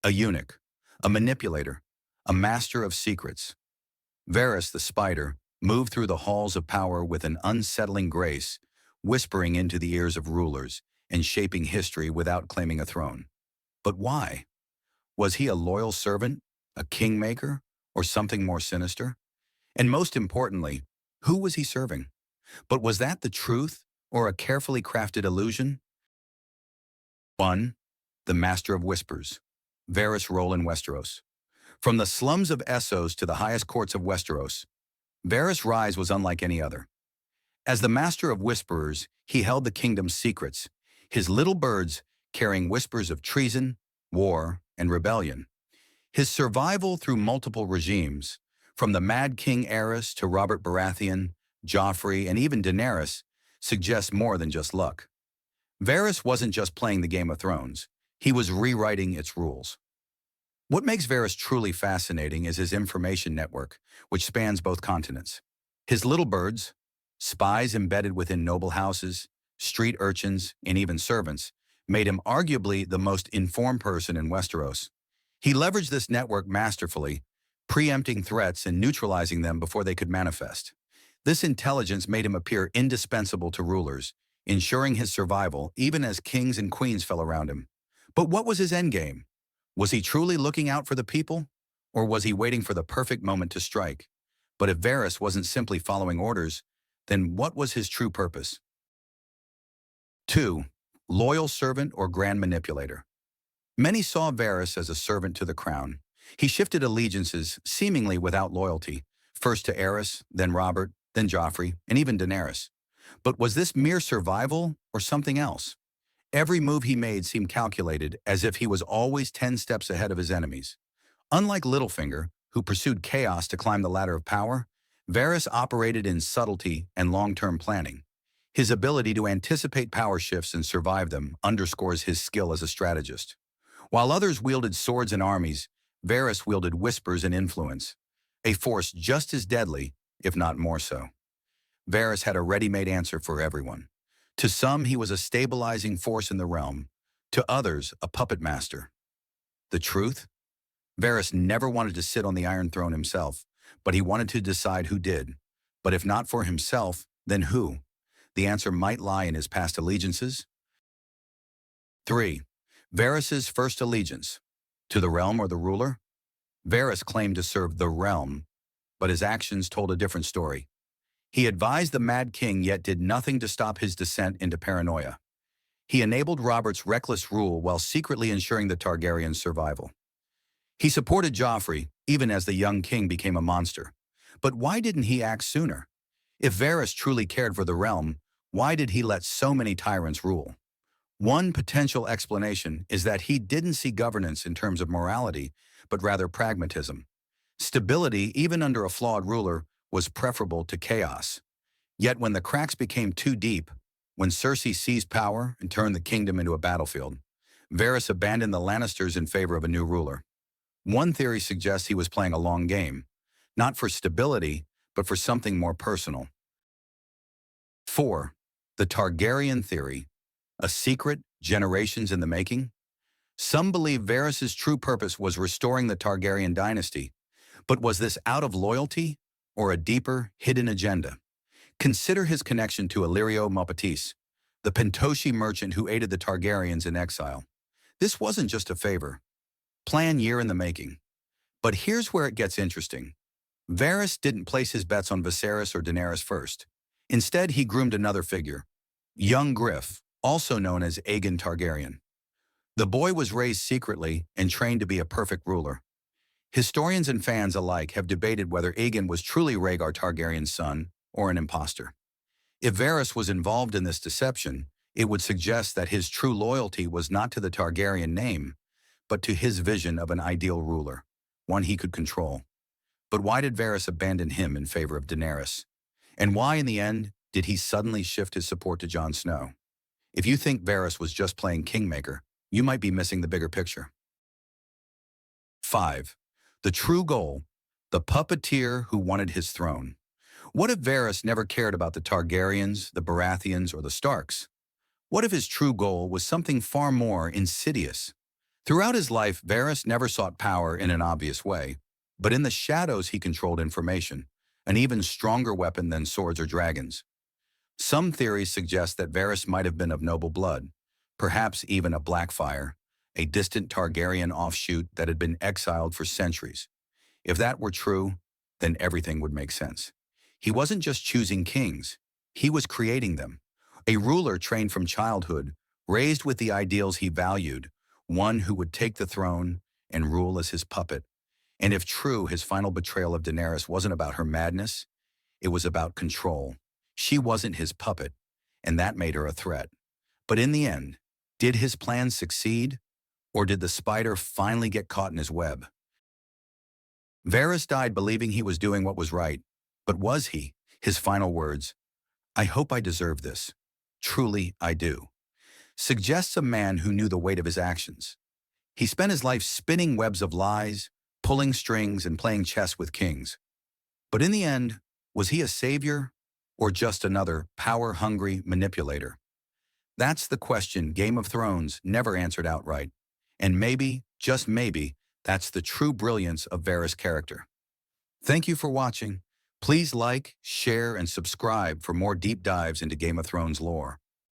A eunuch, a manipulator, a master of secrets. Varys the spider moved through the halls of power with an unsettling grace, whispering into the ears of rulers and shaping history without claiming a throne. But why? Was he a loyal servant, a kingmaker, or something more sinister? And most importantly, who was he serving? But was that the truth or a carefully crafted illusion? 1. The Master of Whispers. Varys' role in Westeros. From the slums of Essos to the highest courts of Westeros, Varys' rise was unlike any other. As the Master of Whisperers, he held the kingdom's secrets, his little birds carrying whispers of treason, war, and rebellion. His survival through multiple regimes, from the Mad King Aerys to Robert Baratheon, Joffrey, and even Daenerys, suggests more than just luck. Varys wasn't just playing the Game of Thrones, he was rewriting its rules. What makes Varys truly fascinating is his information network, which spans both continents. His little birds, spies embedded within noble houses, street urchins, and even servants, made him arguably the most informed person in Westeros. He leveraged this network masterfully, preempting threats and neutralizing them before they could manifest. This intelligence made him appear indispensable to rulers, ensuring his survival even as kings and queens fell around him. But what was his endgame? Was he truly looking out for the people? Or was he waiting for the perfect moment to strike? But if Varys wasn't simply following orders, then what was his true purpose? 2. Loyal servant or grand manipulator. Many saw Varys as a servant to the crown. He shifted allegiances seemingly without loyalty, first to Aerys, then Robert, then Joffrey, and even Daenerys. But was this mere survival or something else? Every move he made seemed calculated, as if he was always 10 steps ahead of his enemies. Unlike Littlefinger, who pursued chaos to climb the ladder of power, Varys operated in subtlety and long-term planning. His ability to anticipate power shifts and survive them underscores his skill as a strategist. While others wielded swords and armies, Varys wielded whispers and influence, a force just as deadly, if not more so. Varys had a ready-made answer for everyone. To some, he was a stabilizing force in the realm. To others, a puppet master. The truth? Varys never wanted to sit on the Iron Throne himself, but he wanted to decide who did. But if not for himself, then who? The answer might lie in his past allegiances. 3. Varys's first allegiance. To the realm or the ruler? Varys claimed to serve the realm, but his actions told a different story. He advised the Mad King yet did nothing to stop his descent into paranoia. He enabled Robert's reckless rule while secretly ensuring the Targaryens' survival. He supported Joffrey, even as the young king became a monster. But why didn't he act sooner? If Varys truly cared for the realm, why did he let so many tyrants rule? One potential explanation is that he didn't see governance in terms of morality, but rather pragmatism. Stability, even under a flawed ruler, was preferable to chaos. Yet when the cracks became too deep, when Cersei seized power and turned the kingdom into a battlefield, Varys abandoned the Lannisters in favor of a new ruler. One theory suggests he was playing a long game, not for stability, but for something more personal. 4. The Targaryen theory, a secret generations in the making. Some believe Varys' true purpose was restoring the Targaryen dynasty, but was this out of loyalty or a deeper, hidden agenda? Consider his connection to Illyrio Mopatis, the Pentoshi merchant who aided the Targaryens in exile. This wasn't just a favor. Plan year in the making. But here's where it gets interesting. Varys didn't place his bets on Viserys or Daenerys first. Instead, he groomed another figure, young Griff, also known as Aegon Targaryen. The boy was raised secretly and trained to be a perfect ruler. Historians and fans alike have debated whether Aegon was truly Rhaegar Targaryen's son or an impostor. If Varys was involved in this deception, it would suggest that his true loyalty was not to the Targaryen name, but to his vision of an ideal ruler, one he could control. But why did Varys abandon him in favor of Daenerys? And why, in the end, did he suddenly shift his support to Jon Snow? If you think Varys was just playing kingmaker, you might be missing the bigger picture. 5. The true goal, the puppeteer who wanted his throne. What if Varys never cared about the Targaryens, the Baratheons, or the Starks? What if his true goal was something far more insidious? Throughout his life, Varys never sought power in an obvious way, but in the shadows he controlled information, an even stronger weapon than swords or dragons. Some theories suggest that Varys might have been of noble blood, perhaps even a Blackfire, a distant Targaryen offshoot that had been exiled for centuries. If that were true, then everything would make sense. He wasn't just choosing kings, he was creating them. A ruler trained from childhood, raised with the ideals he valued, one who would take the throne and rule as his puppet. And if true, his final betrayal of Daenerys wasn't about her madness, it was about control. She wasn't his puppet, and that made her a threat. But in the end, did his plan succeed, or did the spider finally get caught in his web? Varys died believing he was doing what was right, but was he? His final words, "I hope I deserve this. Truly, I do," suggests a man who knew the weight of his actions. He spent his life spinning webs of lies, pulling strings, and playing chess with kings. But in the end, was he a savior or just another power-hungry manipulator? That's the question Game of Thrones never answered outright. And maybe, just maybe, that's the true brilliance of Varys' character. Thank you for watching. Please like, share, and subscribe for more deep dives into Game of Thrones lore.